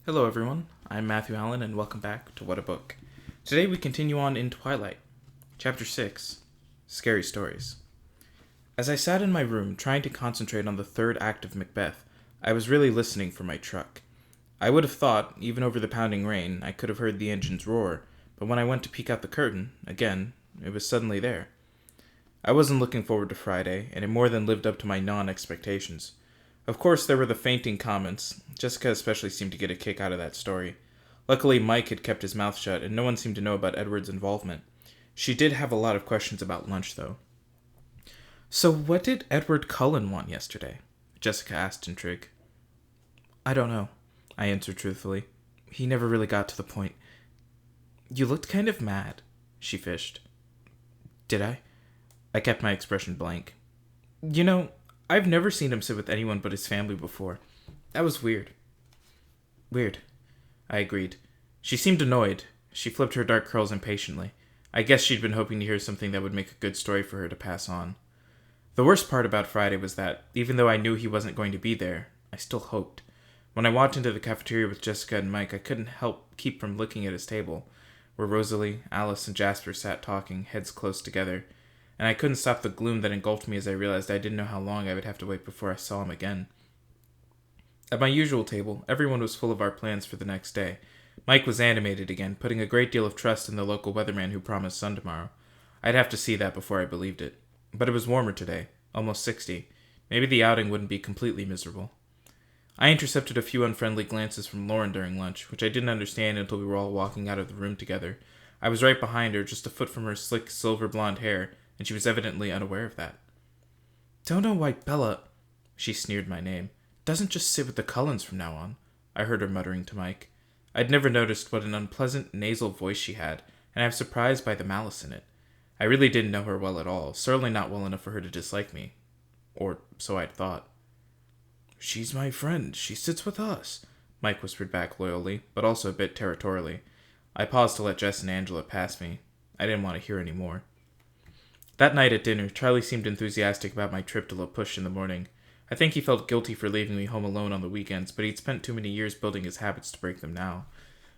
Hello everyone, I'm Matthew Allen and welcome back to What a Book. Today we continue on in Twilight, Chapter 6, Scary Stories. As I sat in my room trying to concentrate on the third act of Macbeth, I was really listening for my truck. I would have thought, even over the pounding rain, I could have heard the engines roar, but when I went to peek out the curtain, again, it was suddenly there. I wasn't looking forward to Friday, and it more than lived up to my non-expectations. Of course, there were the fainting comments. Jessica especially seemed to get a kick out of that story. Luckily, Mike had kept his mouth shut, and no one seemed to know about Edward's involvement. She did have a lot of questions about lunch, though. "So what did Edward Cullen want yesterday?" Jessica asked in trig. "I don't know," I answered truthfully. "He never really got to the point." "You looked kind of mad," she fished. "Did I?" I kept my expression blank. "You know, I've never seen him sit with anyone but his family before. That was weird." "Weird," I agreed. She seemed annoyed. She flipped her dark curls impatiently. I guess she'd been hoping to hear something that would make a good story for her to pass on. The worst part about Friday was that, even though I knew he wasn't going to be there, I still hoped. When I walked into the cafeteria with Jessica and Mike, I couldn't keep from looking at his table, where Rosalie, Alice, and Jasper sat talking, heads close together, and I couldn't stop the gloom that engulfed me as I realized I didn't know how long I would have to wait before I saw him again. At my usual table, everyone was full of our plans for the next day. Mike was animated again, putting a great deal of trust in the local weatherman who promised sun tomorrow. I'd have to see that before I believed it. But it was warmer today, almost 60. Maybe the outing wouldn't be completely miserable. I intercepted a few unfriendly glances from Lauren during lunch, which I didn't understand until we were all walking out of the room together. I was right behind her, just a foot from her slick silver blonde hair, and she was evidently unaware of that. "Don't know why Bella," she sneered my name, "doesn't just sit with the Cullens from now on," I heard her muttering to Mike. I'd never noticed what an unpleasant nasal voice she had, and I was surprised by the malice in it. I really didn't know her well at all, certainly not well enough for her to dislike me. Or so I'd thought. "She's my friend. She sits with us," Mike whispered back loyally, but also a bit territorially. I paused to let Jess and Angela pass me. I didn't want to hear any more. That night at dinner, Charlie seemed enthusiastic about my trip to La Push in the morning. I think he felt guilty for leaving me home alone on the weekends, but he'd spent too many years building his habits to break them now.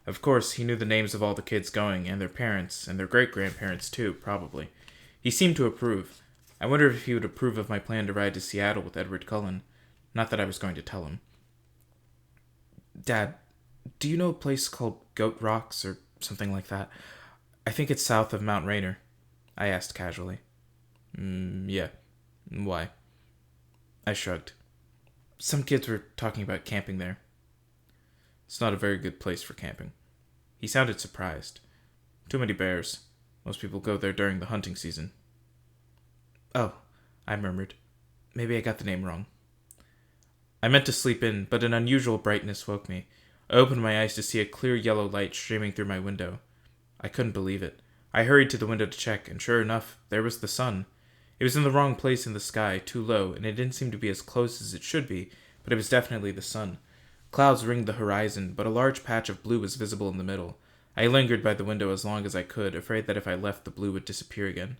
Of course, he knew the names of all the kids going, and their parents, and their great-grandparents too, probably. He seemed to approve. I wondered if he would approve of my plan to ride to Seattle with Edward Cullen. Not that I was going to tell him. "Dad, do you know a place called Goat Rocks, or something like that? I think it's south of Mount Rainier," I asked casually. Yeah. Why?" I shrugged. "Some kids were talking about camping there." "It's not a very good place for camping." He sounded surprised. "Too many bears. Most people go there during the hunting season." "Oh," I murmured. "Maybe I got the name wrong." I meant to sleep in, but an unusual brightness woke me. I opened my eyes to see a clear yellow light streaming through my window. I couldn't believe it. I hurried to the window to check, and sure enough, there was the sun. It was in the wrong place in the sky, too low, and it didn't seem to be as close as it should be, but it was definitely the sun. Clouds ringed the horizon, but a large patch of blue was visible in the middle. I lingered by the window as long as I could, afraid that if I left, the blue would disappear again.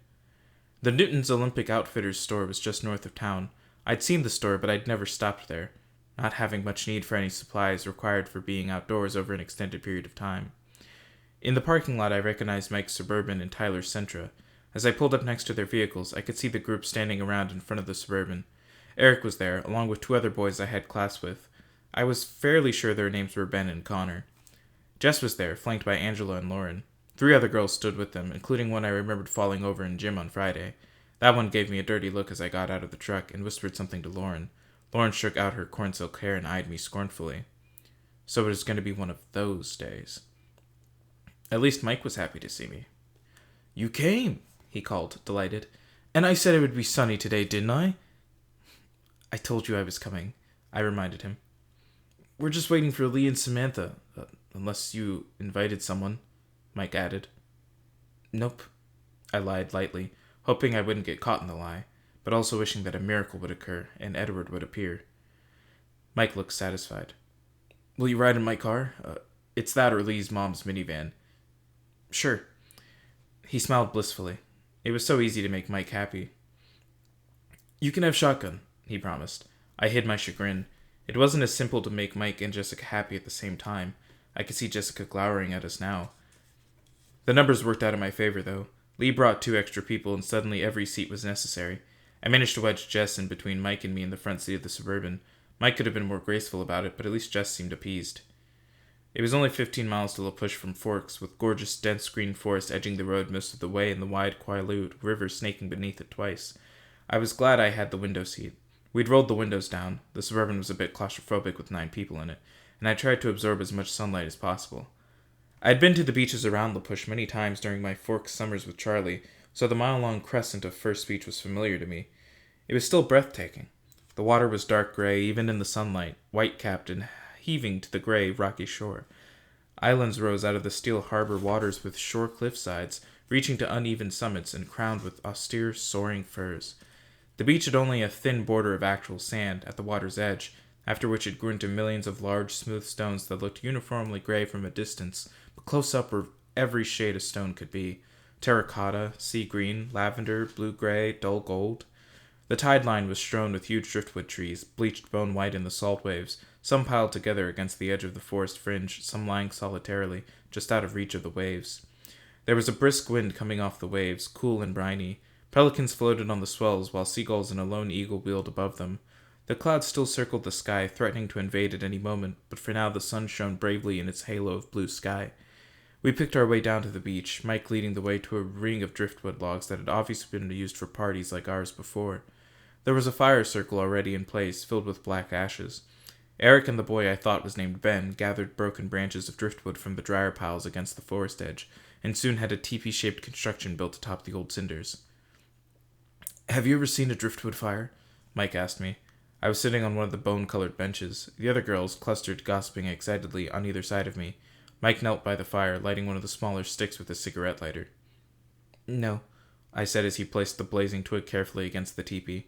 The Newton's Olympic Outfitters store was just north of town. I'd seen the store, but I'd never stopped there, not having much need for any supplies required for being outdoors over an extended period of time. In the parking lot, I recognized Mike's Suburban and Tyler's Sentra. As I pulled up next to their vehicles, I could see the group standing around in front of the Suburban. Eric was there, along with two other boys I had class with. I was fairly sure their names were Ben and Connor. Jess was there, flanked by Angela and Lauren. 3 other girls stood with them, including one I remembered falling over in gym on Friday. That one gave me a dirty look as I got out of the truck and whispered something to Lauren. Lauren shook out her corn silk hair and eyed me scornfully. So it was going to be one of those days. At least Mike was happy to see me. "You came," he called, delighted. "And I said it would be sunny today, didn't I?" "I told you I was coming," I reminded him. "We're just waiting for Lee and Samantha, unless you invited someone," Mike added. "Nope," I lied lightly, hoping I wouldn't get caught in the lie, but also wishing that a miracle would occur and Edward would appear. Mike looked satisfied. "Will you ride in my car? It's that or Lee's mom's minivan." "Sure." He smiled blissfully. It was so easy to make Mike happy. "You can have shotgun," he promised. I hid my chagrin. It wasn't as simple to make Mike and Jessica happy at the same time. I could see Jessica glowering at us now. The numbers worked out in my favor, though. Lee brought 2 extra people, and suddenly every seat was necessary. I managed to wedge Jess in between Mike and me in the front seat of the Suburban. Mike could have been more graceful about it, but at least Jess seemed appeased. It was only 15 miles to La Push from Forks, with gorgeous dense green forest edging the road most of the way and the wide Quileute River snaking beneath it twice. I was glad I had the window seat. We'd rolled the windows down. The Suburban was a bit claustrophobic with 9 people in it, and I tried to absorb as much sunlight as possible. I had been to the beaches around La Push many times during my Forks summers with Charlie, so the mile-long crescent of First Beach was familiar to me. It was still breathtaking. The water was dark gray, even in the sunlight, white-capped and heaving to the gray, rocky shore. Islands rose out of the steel harbor waters with shore cliff sides, reaching to uneven summits and crowned with austere, soaring firs. The beach had only a thin border of actual sand at the water's edge, after which it grew into millions of large, smooth stones that looked uniformly gray from a distance, but close up were every shade a stone could be. Terracotta, sea green, lavender, blue-gray, dull gold. The tide line was strewn with huge driftwood trees, bleached bone white in the salt waves, some piled together against the edge of the forest fringe, some lying solitarily, just out of reach of the waves. There was a brisk wind coming off the waves, cool and briny. Pelicans floated on the swells, while seagulls and a lone eagle wheeled above them. The clouds still circled the sky, threatening to invade at any moment, but for now the sun shone bravely in its halo of blue sky. We picked our way down to the beach, Mike leading the way to a ring of driftwood logs that had obviously been used for parties like ours before. There was a fire circle already in place, filled with black ashes. Eric and the boy I thought was named Ben gathered broken branches of driftwood from the dryer piles against the forest edge, and soon had a teepee-shaped construction built atop the old cinders. "Have you ever seen a driftwood fire?" Mike asked me. I was sitting on one of the bone-colored benches. The other girls clustered gossiping excitedly on either side of me. Mike knelt by the fire, lighting one of the smaller sticks with a cigarette lighter. "No," I said as he placed the blazing twig carefully against the teepee.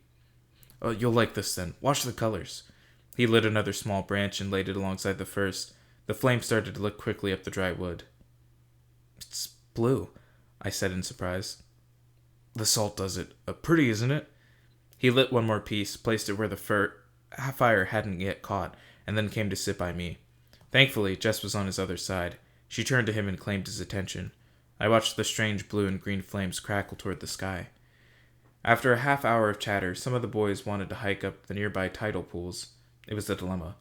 "Oh, you'll like this then. Watch the colors." He lit another small branch and laid it alongside the first. The flame started to lick quickly up the dry wood. "It's blue," I said in surprise. "The salt does it. Pretty, isn't it?" He lit one more piece, placed it where the fire hadn't yet caught, and then came to sit by me. Thankfully, Jess was on his other side. She turned to him and claimed his attention. I watched the strange blue and green flames crackle toward the sky. After a half hour of chatter, some of the boys wanted to hike up the nearby tidal pools. It was a dilemma.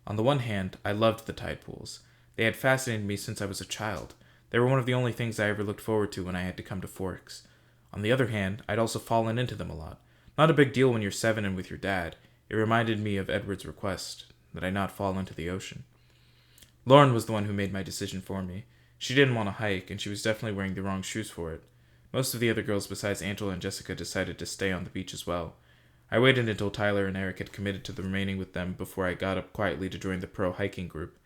On the one hand, I loved the tide pools. They had fascinated me since I was a child. They were one of the only things I ever looked forward to when I had to come to Forks. On the other hand, I'd also fallen into them a lot. Not a big deal when you're 7 and with your dad. It reminded me of Edward's request, that I not fall into the ocean. Lauren was the one who made my decision for me. She didn't want to hike, and she was definitely wearing the wrong shoes for it. Most of the other girls besides Angela and Jessica decided to stay on the beach as well. I waited until Tyler and Eric had committed to remaining with them before I got up quietly to join the pro hiking group.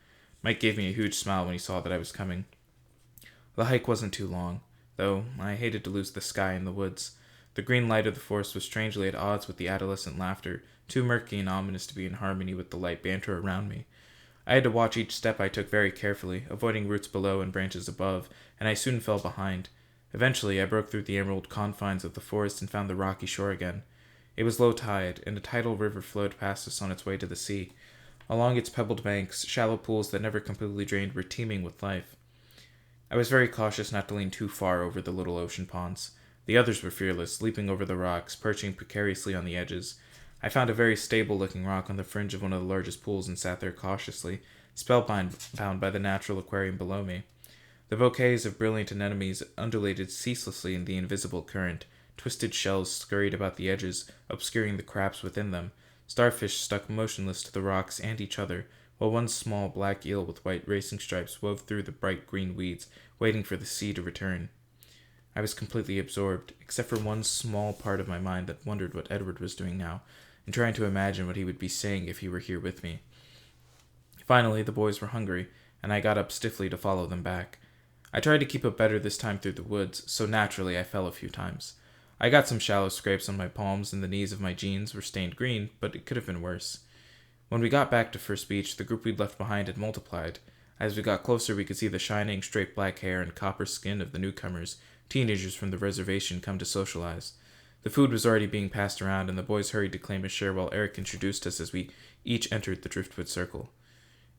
Mike gave me a huge smile when he saw that I was coming. The hike wasn't too long, though I hated to lose the sky and the woods. The green light of the forest was strangely at odds with the adolescent laughter, too murky and ominous to be in harmony with the light banter around me. I had to watch each step I took very carefully, avoiding roots below and branches above, and I soon fell behind. Eventually, I broke through the emerald confines of the forest and found the rocky shore again. It was low tide, and a tidal river flowed past us on its way to the sea. Along its pebbled banks, shallow pools that never completely drained were teeming with life. I was very cautious not to lean too far over the little ocean ponds. The others were fearless, leaping over the rocks, perching precariously on the edges. I found a very stable-looking rock on the fringe of one of the largest pools and sat there cautiously, spellbound by the natural aquarium below me. The bouquets of brilliant anemones undulated ceaselessly in the invisible current. Twisted shells scurried about the edges, obscuring the crabs within them. Starfish stuck motionless to the rocks and each other, while one small black eel with white racing stripes wove through the bright green weeds, waiting for the sea to return. I was completely absorbed, except for one small part of my mind that wondered what Edward was doing now, and trying to imagine what he would be saying if he were here with me. Finally, the boys were hungry, and I got up stiffly to follow them back. I tried to keep up better this time through the woods, so naturally I fell a few times. I got some shallow scrapes on my palms, and the knees of my jeans were stained green, but it could have been worse. When we got back to First Beach, the group we'd left behind had multiplied. As we got closer, we could see the shining, straight black hair and copper skin of the newcomers, teenagers from the reservation come to socialize. The food was already being passed around, and the boys hurried to claim a share while Eric introduced us as we each entered the driftwood circle.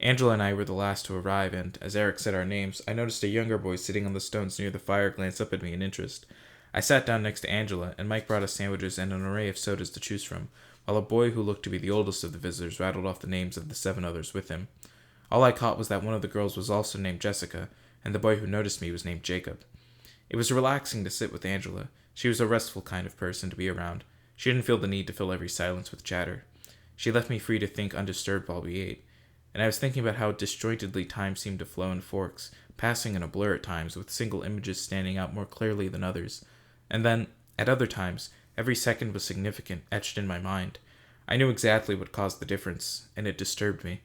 Angela and I were the last to arrive, and as Eric said our names, I noticed a younger boy sitting on the stones near the fire glance up at me in interest. I sat down next to Angela, and Mike brought us sandwiches and an array of sodas to choose from, while a boy who looked to be the oldest of the visitors rattled off the names of the 7 others with him. All I caught was that one of the girls was also named Jessica, and the boy who noticed me was named Jacob. It was relaxing to sit with Angela. She was a restful kind of person to be around. She didn't feel the need to fill every silence with chatter. She left me free to think undisturbed while we ate, and I was thinking about how disjointedly time seemed to flow in forks, passing in a blur at times, with single images standing out more clearly than others. And then, at other times, every second was significant, etched in my mind. I knew exactly what caused the difference, and it disturbed me.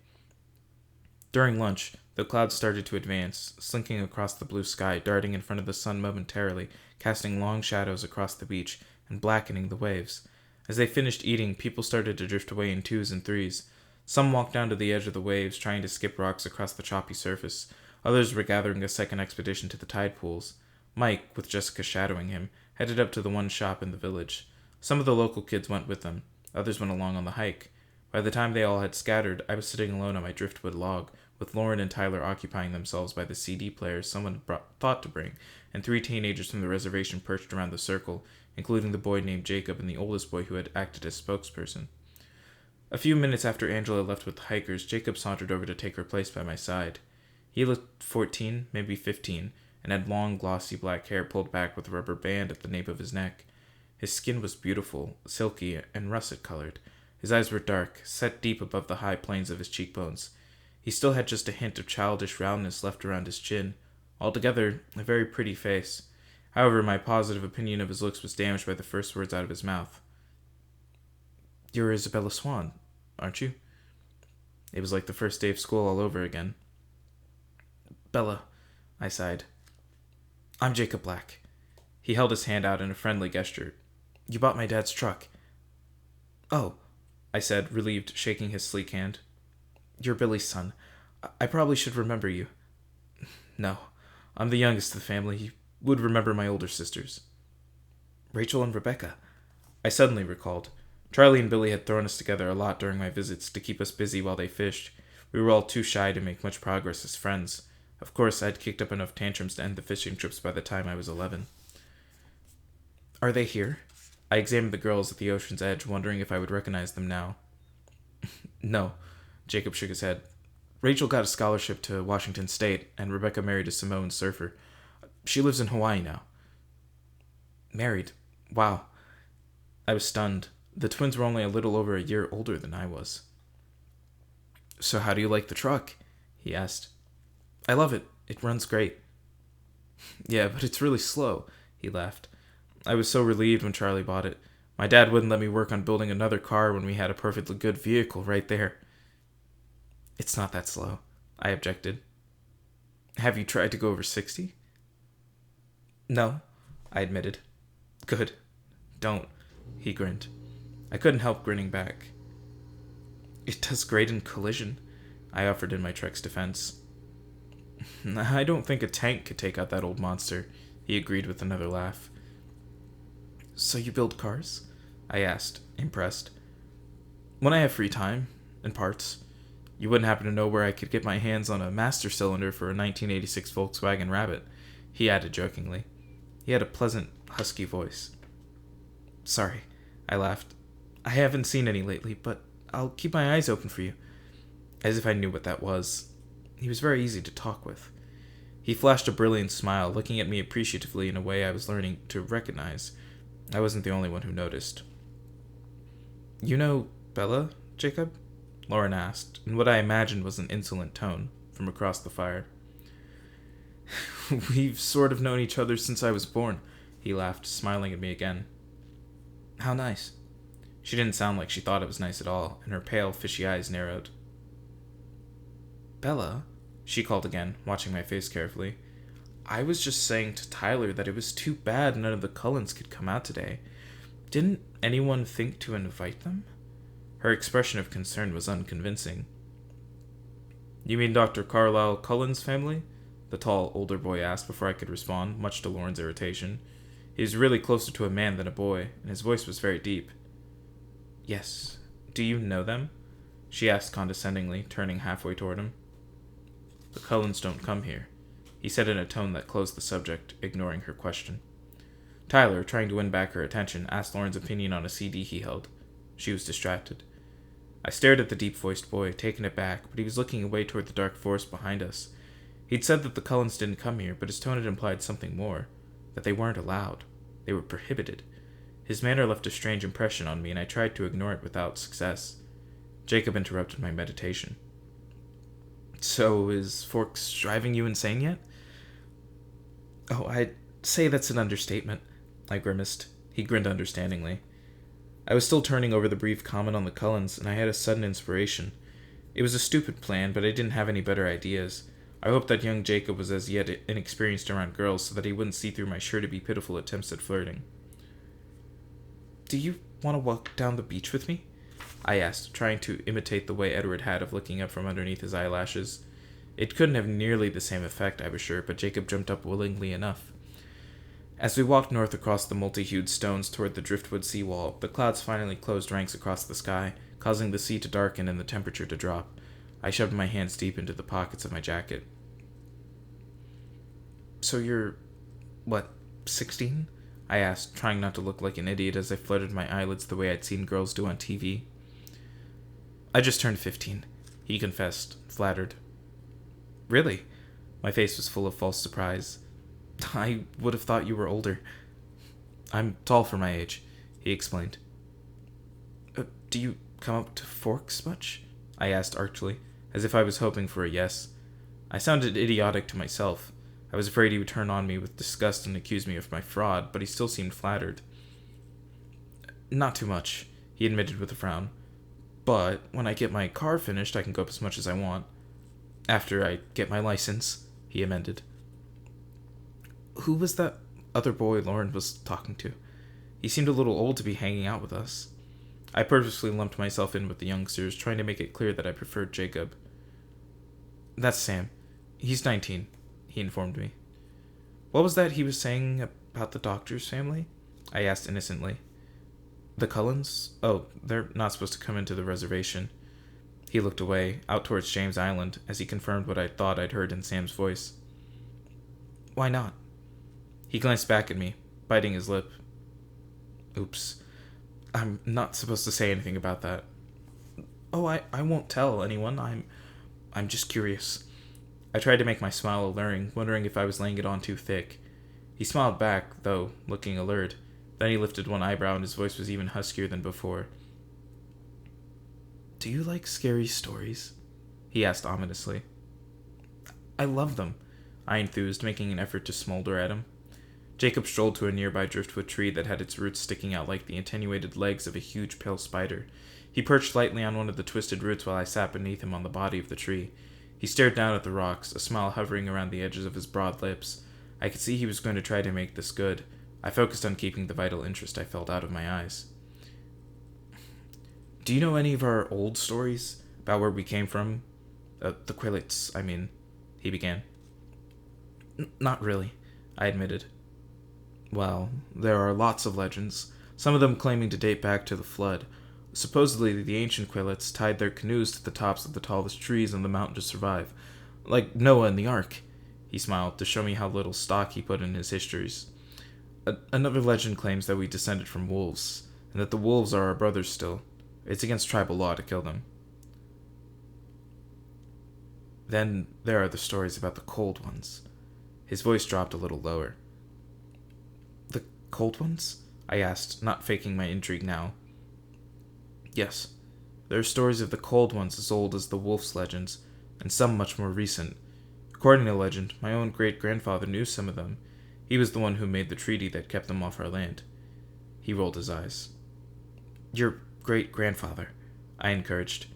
During lunch, the clouds started to advance, slinking across the blue sky, darting in front of the sun momentarily, casting long shadows across the beach, and blackening the waves. As they finished eating, people started to drift away in 2s and 3s. Some walked down to the edge of the waves, trying to skip rocks across the choppy surface. Others were gathering a second expedition to the tide pools. Mike, with Jessica shadowing him, headed up to the one shop in the village. Some of the local kids went with them. Others went along on the hike. By the time they all had scattered, I was sitting alone on my driftwood log, with Lauren and Tyler occupying themselves by the CD players someone thought to bring, and 3 teenagers from the reservation perched around the circle, including the boy named Jacob and the oldest boy who had acted as spokesperson. A few minutes after Angela left with the hikers, Jacob sauntered over to take her place by my side. He looked 14, maybe 15, and had long, glossy black hair pulled back with a rubber band at the nape of his neck. His skin was beautiful, silky, and russet-colored. His eyes were dark, set deep above the high planes of his cheekbones. He still had just a hint of childish roundness left around his chin. Altogether, a very pretty face. However, my positive opinion of his looks was damaged by the first words out of his mouth. "You're Isabella Swan, aren't you?" It was like the first day of school all over again. "Bella," I sighed. "I'm Jacob Black." He held his hand out in a friendly gesture. "You bought my dad's truck." "Oh," I said, relieved, shaking his sleek hand. "You're Billy's son. I probably should remember you." "No, I'm the youngest of the family. You would remember my older sisters." "Rachel and Rebecca," I suddenly recalled. Charlie and Billy had thrown us together a lot during my visits to keep us busy while they fished. We were all too shy to make much progress as friends. Of course, I'd kicked up enough tantrums to end the fishing trips by the time I was 11. "Are they here?" I examined the girls at the ocean's edge, wondering if I would recognize them now. "No," Jacob shook his head. "Rachel got a scholarship to Washington State, and Rebecca married a Samoan surfer. She lives in Hawaii now." "Married? Wow." I was stunned. The twins were only a little over a year older than I was. "So how do you like the truck?" he asked. "I love it. It runs great." "Yeah, but it's really slow," he laughed. I was so relieved when Charlie bought it. My dad wouldn't let me work on building another car when we had a perfectly good vehicle right there. "It's not that slow," I objected. "Have you tried to go over 60? "No," I admitted. "Good. Don't," he grinned. I couldn't help grinning back. "It does great in collision," I offered in my truck's defense. "I don't think a tank could take out that old monster," he agreed with another laugh. "So you build cars?" I asked, impressed. "When I have free time, and parts. You wouldn't happen to know where I could get my hands on a master cylinder for a 1986 Volkswagen Rabbit," he added jokingly. He had a pleasant, husky voice. "Sorry," I laughed. "I haven't seen any lately, but I'll keep my eyes open for you." As if I knew what that was. He was very easy to talk with. He flashed a brilliant smile, looking at me appreciatively in a way I was learning to recognize. I wasn't the only one who noticed. "You know Bella, Jacob?" Lauren asked, in what I imagined was an insolent tone, from across the fire. "We've sort of known each other since I was born," he laughed, smiling at me again. "How nice." She didn't sound like she thought it was nice at all, and her pale, fishy eyes narrowed. "Bella," she called again, watching my face carefully. "I was just saying to Tyler that it was too bad none of the Cullens could come out today. Didn't anyone think to invite them?" Her expression of concern was unconvincing. "You mean Dr. Carlisle Cullen's family?" the tall, older boy asked before I could respond, much to Lauren's irritation. He was really closer to a man than a boy, and his voice was very deep. Yes. Do you know them? She asked condescendingly, turning halfway toward him. The Cullens don't come here, he said in a tone that closed the subject, ignoring her question. Tyler, trying to win back her attention, asked Lauren's opinion on a CD he held. She was distracted. I stared at the deep-voiced boy, taken aback, but he was looking away toward the dark forest behind us. He'd said that the Cullens didn't come here, but his tone had implied something more, that they weren't allowed. They were prohibited. His manner left a strange impression on me, and I tried to ignore it without success. Jacob interrupted my meditation. So, is Forks driving you insane yet? Oh, I'd say that's an understatement, I grimaced. He grinned understandingly. I was still turning over the brief comment on the Cullens, and I had a sudden inspiration. It was a stupid plan, but I didn't have any better ideas. I hoped that young Jacob was as yet inexperienced around girls so that he wouldn't see through my sure-to-be pitiful attempts at flirting. Do you want to walk down the beach with me? I asked, trying to imitate the way Edward had of looking up from underneath his eyelashes. It couldn't have nearly the same effect, I was sure, but Jacob jumped up willingly enough. As we walked north across the multi-hued stones toward the driftwood seawall, the clouds finally closed ranks across the sky, causing the sea to darken and the temperature to drop. I shoved my hands deep into the pockets of my jacket. So you're, 16? I asked, trying not to look like an idiot as I fluttered my eyelids the way I'd seen girls do on TV. I just turned 15, he confessed, flattered. Really? My face was full of false surprise. I would have thought you were older. I'm tall for my age, he explained. Do you come up to Forks much? I asked archly, as if I was hoping for a yes. I sounded idiotic to myself. I was afraid he would turn on me with disgust and accuse me of my fraud, but he still seemed flattered. Not too much, he admitted with a frown. But when I get my car finished, I can go up as much as I want. After I get my license, he amended. Who was that other boy Lauren was talking to? He seemed a little old to be hanging out with us. I purposely lumped myself in with the youngsters, trying to make it clear that I preferred Jacob. That's Sam. He's 19, he informed me. What was that he was saying about the doctor's family? I asked innocently. The Cullens? Oh, they're not supposed to come into the reservation. He looked away, out towards James Island, as he confirmed what I thought I'd heard in Sam's voice. Why not? He glanced back at me, biting his lip. Oops. I'm not supposed to say anything about that. Oh, I won't tell anyone. I'm just curious. I tried to make my smile alluring, wondering if I was laying it on too thick. He smiled back, though, looking alert. Then he lifted one eyebrow and his voice was even huskier than before. Do you like scary stories? He asked ominously. I love them, I enthused, making an effort to smolder at him. Jacob strolled to a nearby driftwood tree that had its roots sticking out like the attenuated legs of a huge pale spider. He perched lightly on one of the twisted roots while I sat beneath him on the body of the tree. He stared down at the rocks, a smile hovering around the edges of his broad lips. I could see he was going to try to make this good. I focused on keeping the vital interest I felt out of my eyes. Do you know any of our old stories about where we came from? The Quillets, I mean, he began. Not really, I admitted. Well, there are lots of legends, some of them claiming to date back to the flood. Supposedly, the ancient Quillets tied their canoes to the tops of the tallest trees on the mountain to survive. Like Noah and the Ark, he smiled to show me how little stock he put in his histories. Another legend claims that we descended from wolves, and that the wolves are our brothers still. It's against tribal law to kill them. Then there are the stories about the Cold Ones. His voice dropped a little lower. The Cold Ones? I asked, not faking my intrigue now. Yes, there are stories of the Cold Ones as old as the Wolf's legends, and some much more recent. According to legend, my own great-grandfather knew some of them. He was the one who made the treaty that kept them off our land. He rolled his eyes. Your great-grandfather, I encouraged.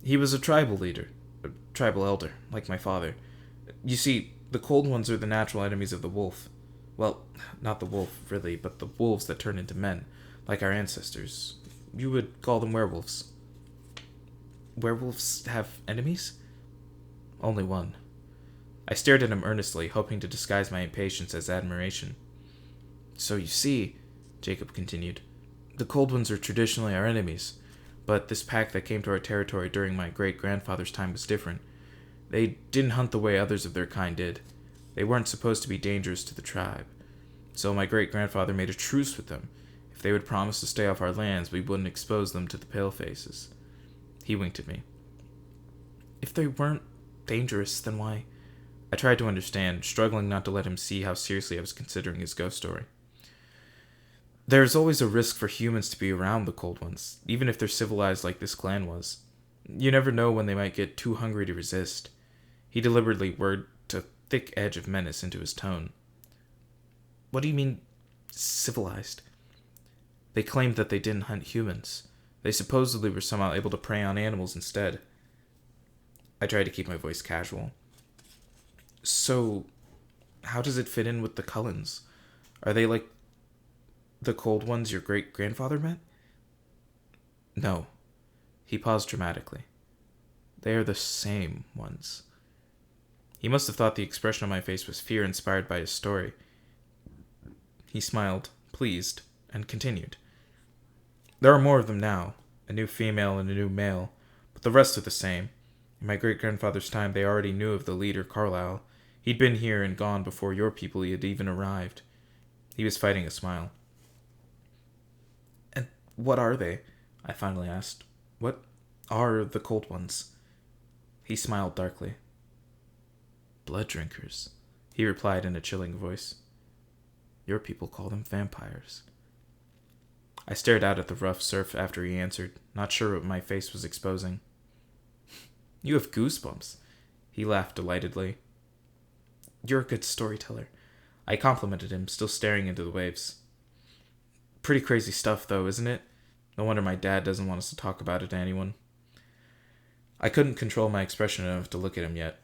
He was a tribal leader, a tribal elder, like my father. You see, the Cold Ones are the natural enemies of the wolf. Well, not the wolf, really, but the wolves that turn into men, like our ancestors. You would call them werewolves. Werewolves have enemies? Only one. I stared at him earnestly, hoping to disguise my impatience as admiration. So you see, Jacob continued, the Cold Ones are traditionally our enemies, but this pack that came to our territory during my great-grandfather's time was different. They didn't hunt the way others of their kind did. They weren't supposed to be dangerous to the tribe. So my great-grandfather made a truce with them. If they would promise to stay off our lands, we wouldn't expose them to the palefaces. He winked at me. If they weren't dangerous, then why? I tried to understand, struggling not to let him see how seriously I was considering his ghost story. There's always a risk for humans to be around the Cold Ones, even if they're civilized like this clan was. You never know when they might get too hungry to resist. He deliberately worked a thick edge of menace into his tone. What do you mean, civilized? They claimed that they didn't hunt humans. They supposedly were somehow able to prey on animals instead. I tried to keep my voice casual. So, how does it fit in with the Cullens? Are they like the Cold Ones your great-grandfather met? No. He paused dramatically. They are the same ones. He must have thought the expression on my face was fear inspired by his story. He smiled, pleased, and continued. There are more of them now, a new female and a new male, but the rest are the same. In my great-grandfather's time, they already knew of the leader, Carlisle. He'd been here and gone before your people had even arrived. He was fighting a smile. And what are they? I finally asked. What are the Cold Ones? He smiled darkly. Blood drinkers, he replied in a chilling voice. Your people call them vampires. I stared out at the rough surf after he answered, not sure what my face was exposing. You have goosebumps. He laughed delightedly. You're a good storyteller. I complimented him, still staring into the waves. Pretty crazy stuff, though, isn't it? No wonder my dad doesn't want us to talk about it to anyone. I couldn't control my expression enough to look at him yet.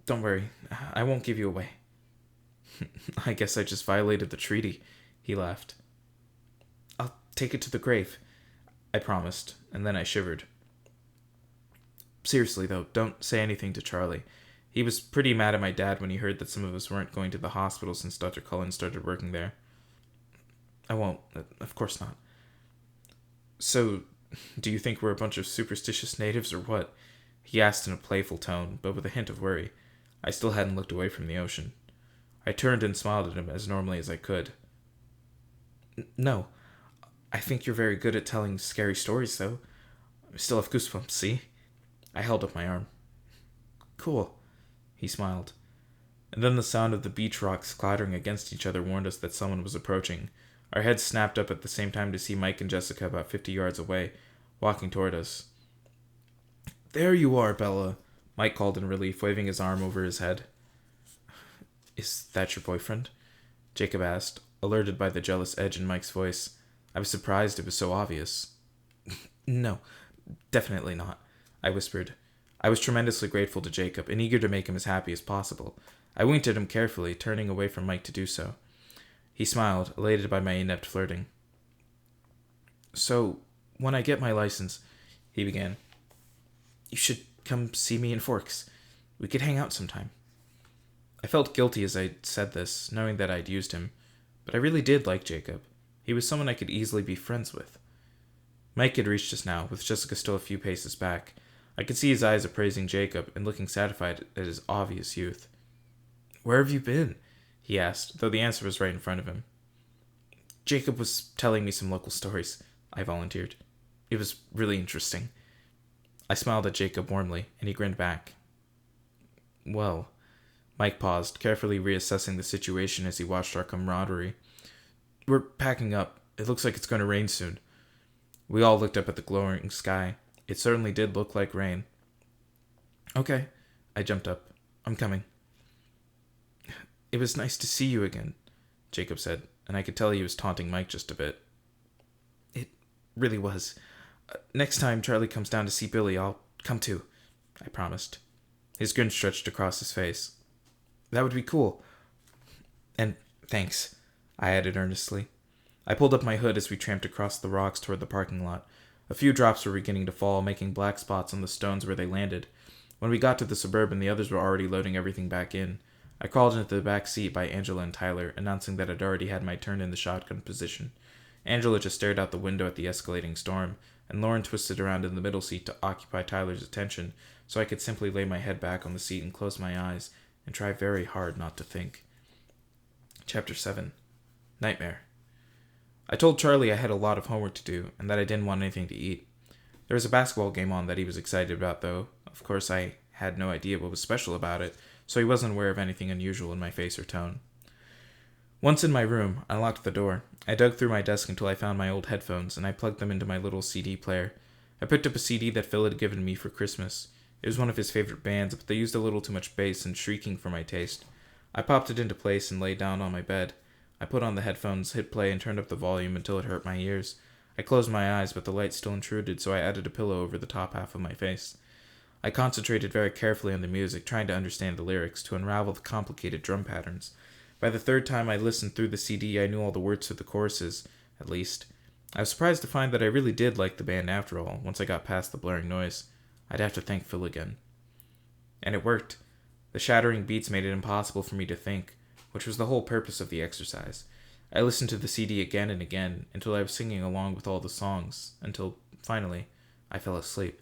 Don't worry, I won't give you away. I guess I just violated the treaty, he laughed. I'll take it to the grave, I promised, and then I shivered. Seriously, though, don't say anything to Charlie. He was pretty mad at my dad when he heard that some of us weren't going to the hospital since Dr. Cullen started working there. I won't. Of course not. So, do you think we're a bunch of superstitious natives or what? He asked in a playful tone, but with a hint of worry. I still hadn't looked away from the ocean. I turned and smiled at him as normally as I could. No. I think you're very good at telling scary stories, though. I still have goosebumps, see? I held up my arm. Cool. He smiled. And then the sound of the beach rocks clattering against each other warned us that someone was approaching. Our heads snapped up at the same time to see Mike and Jessica about 50 yards away, walking toward us. There you are, Bella, Mike called in relief, waving his arm over his head. Is that your boyfriend? Jacob asked, alerted by the jealous edge in Mike's voice. I was surprised it was so obvious. No, definitely not, I whispered. I was tremendously grateful to Jacob and eager to make him as happy as possible. I winked at him carefully, turning away from Mike to do so. He smiled, elated by my inept flirting. So, when I get my license, he began, you should come see me in Forks. We could hang out sometime. I felt guilty as I said this, knowing that I'd used him, but I really did like Jacob. He was someone I could easily be friends with. Mike had reached us now, with Jessica still a few paces back. I could see his eyes appraising Jacob and looking satisfied at his obvious youth. Where have you been? He asked, though the answer was right in front of him. Jacob was telling me some local stories, I volunteered. It was really interesting. I smiled at Jacob warmly, and he grinned back. Well, Mike paused, carefully reassessing the situation as he watched our camaraderie. We're packing up. It looks like it's going to rain soon. We all looked up at the glowing sky. It certainly did look like rain. Okay, I jumped up. I'm coming. It was nice to see you again, Jacob said, and I could tell he was taunting Mike just a bit. It really was. Next time Charlie comes down to see Billy, I'll come too, I promised. His grin stretched across his face. That would be cool. And thanks, I added earnestly. I pulled up my hood as we tramped across the rocks toward the parking lot. A few drops were beginning to fall, making black spots on the stones where they landed. When we got to the Suburban, the others were already loading everything back in. I crawled into the back seat by Angela and Tyler, announcing that I'd already had my turn in the shotgun position. Angela just stared out the window at the escalating storm, and Lauren twisted around in the middle seat to occupy Tyler's attention, so I could simply lay my head back on the seat and close my eyes and try very hard not to think. Chapter 7. Nightmare. I told Charlie I had a lot of homework to do, and that I didn't want anything to eat. There was a basketball game on that he was excited about, though. Of course, I had no idea what was special about it, so he wasn't aware of anything unusual in my face or tone. Once in my room, I locked the door. I dug through my desk until I found my old headphones, and I plugged them into my little CD player. I picked up a CD that Phil had given me for Christmas. It was one of his favorite bands, but they used a little too much bass and shrieking for my taste. I popped it into place and lay down on my bed. I put on the headphones, hit play, and turned up the volume until it hurt my ears. I closed my eyes, but the light still intruded, so I added a pillow over the top half of my face. I concentrated very carefully on the music, trying to understand the lyrics, to unravel the complicated drum patterns. By the third time I listened through the CD, I knew all the words to the choruses, at least. I was surprised to find that I really did like the band after all, once I got past the blaring noise. I'd have to thank Phil again. And it worked. The shattering beats made it impossible for me to think, which was the whole purpose of the exercise. I listened to the CD again and again, until I was singing along with all the songs, until, finally, I fell asleep.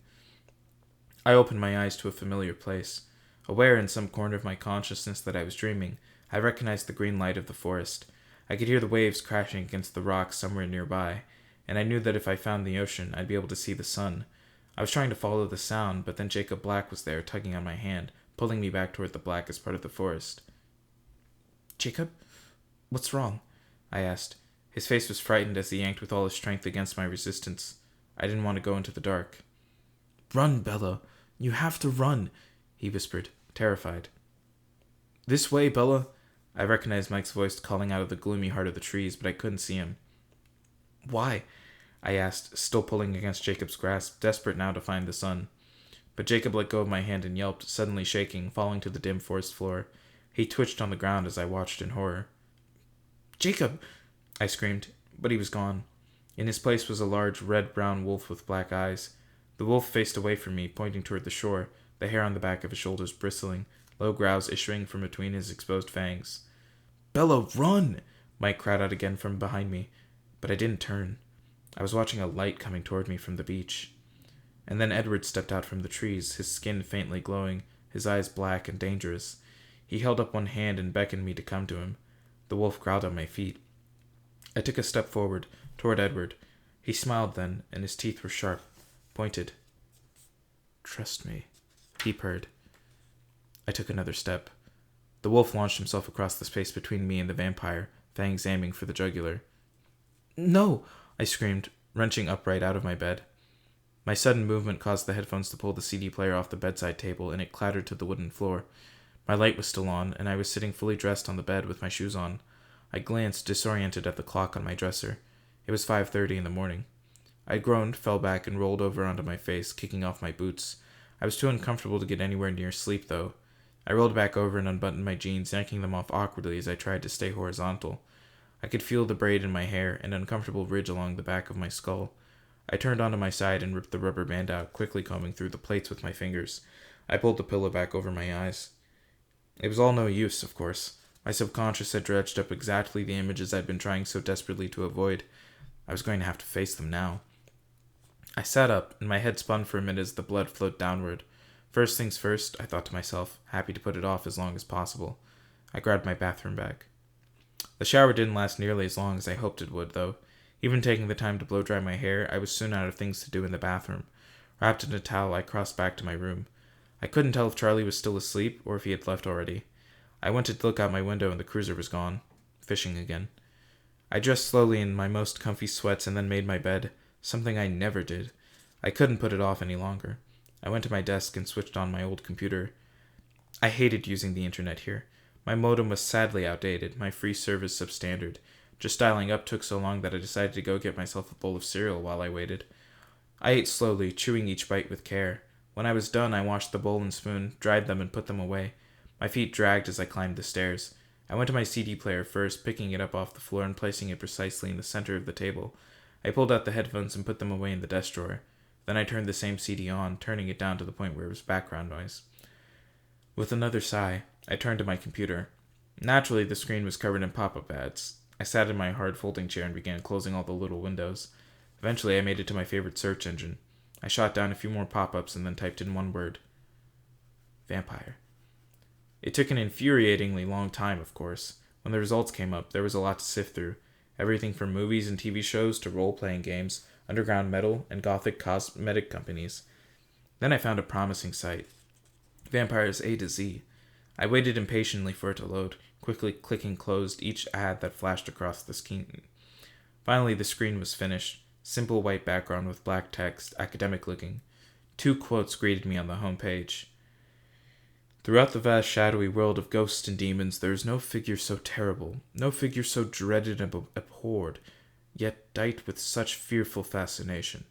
I opened my eyes to a familiar place. Aware in some corner of my consciousness that I was dreaming, I recognized the green light of the forest. I could hear the waves crashing against the rocks somewhere nearby, and I knew that if I found the ocean, I'd be able to see the sun. I was trying to follow the sound, but then Jacob Black was there, tugging on my hand, pulling me back toward the blackest part of the forest. "Jacob? What's wrong?" I asked. His face was frightened as he yanked with all his strength against my resistance. I didn't want to go into the dark. "Run, Bella. You have to run," he whispered, terrified. "This way, Bella." I recognized Mike's voice calling out of the gloomy heart of the trees, but I couldn't see him. "Why?" I asked, still pulling against Jacob's grasp, desperate now to find the sun. But Jacob let go of my hand and yelped, suddenly shaking, falling to the dim forest floor. He twitched on the ground as I watched in horror. "Jacob!" I screamed, but he was gone. In his place was a large, red-brown wolf with black eyes. The wolf faced away from me, pointing toward the shore, the hair on the back of his shoulders bristling, low growls issuing from between his exposed fangs. "Bella, run!" Mike cried out again from behind me, but I didn't turn. I was watching a light coming toward me from the beach. And then Edward stepped out from the trees, his skin faintly glowing, his eyes black and dangerous. He held up one hand and beckoned me to come to him. The wolf growled at my feet. I took a step forward, toward Edward. He smiled then, and his teeth were sharp, pointed. "Trust me," he purred. I took another step. The wolf launched himself across the space between me and the vampire, fangs aiming for the jugular. "No!" I screamed, wrenching upright out of my bed. My sudden movement caused the headphones to pull the CD player off the bedside table, and it clattered to the wooden floor. My light was still on, and I was sitting fully dressed on the bed with my shoes on. I glanced, disoriented, at the clock on my dresser. It was 5:30 in the morning. I groaned, fell back, and rolled over onto my face, kicking off my boots. I was too uncomfortable to get anywhere near sleep, though. I rolled back over and unbuttoned my jeans, yanking them off awkwardly as I tried to stay horizontal. I could feel the braid in my hair, an uncomfortable ridge along the back of my skull. I turned onto my side and ripped the rubber band out, quickly combing through the plaits with my fingers. I pulled the pillow back over my eyes. It was all no use, of course. My subconscious had dredged up exactly the images I'd been trying so desperately to avoid. I was going to have to face them now. I sat up, and my head spun for a minute as the blood flowed downward. First things first, I thought to myself, happy to put it off as long as possible. I grabbed my bathroom bag. The shower didn't last nearly as long as I hoped it would, though. Even taking the time to blow dry my hair, I was soon out of things to do in the bathroom. Wrapped in a towel, I crossed back to my room. I couldn't tell if Charlie was still asleep or if he had left already. I went to look out my window and the cruiser was gone. Fishing again. I dressed slowly in my most comfy sweats and then made my bed, something I never did. I couldn't put it off any longer. I went to my desk and switched on my old computer. I hated using the internet here. My modem was sadly outdated, my free service substandard. Just dialing up took so long that I decided to go get myself a bowl of cereal while I waited. I ate slowly, chewing each bite with care. When I was done, I washed the bowl and spoon, dried them, and put them away. My feet dragged as I climbed the stairs. I went to my CD player first, picking it up off the floor and placing it precisely in the center of the table. I pulled out the headphones and put them away in the desk drawer. Then I turned the same CD on, turning it down to the point where it was background noise. With another sigh, I turned to my computer. Naturally, the screen was covered in pop-up ads. I sat in my hard folding chair and began closing all the little windows. Eventually, I made it to my favorite search engine. I shot down a few more pop-ups and then typed in one word. Vampire. It took an infuriatingly long time, of course. When the results came up, there was a lot to sift through. Everything from movies and TV shows to role-playing games, underground metal, and gothic cosmetic companies. Then I found a promising site. Vampires A to Z. I waited impatiently for it to load, quickly clicking closed each ad that flashed across the screen. Finally, the screen was finished. Simple white background with black text, academic looking. 2 quotes greeted me on the home page. Throughout the vast shadowy world of ghosts and demons, there is no figure so terrible, no figure so dreaded and abhorred, yet dight with such fearful fascination,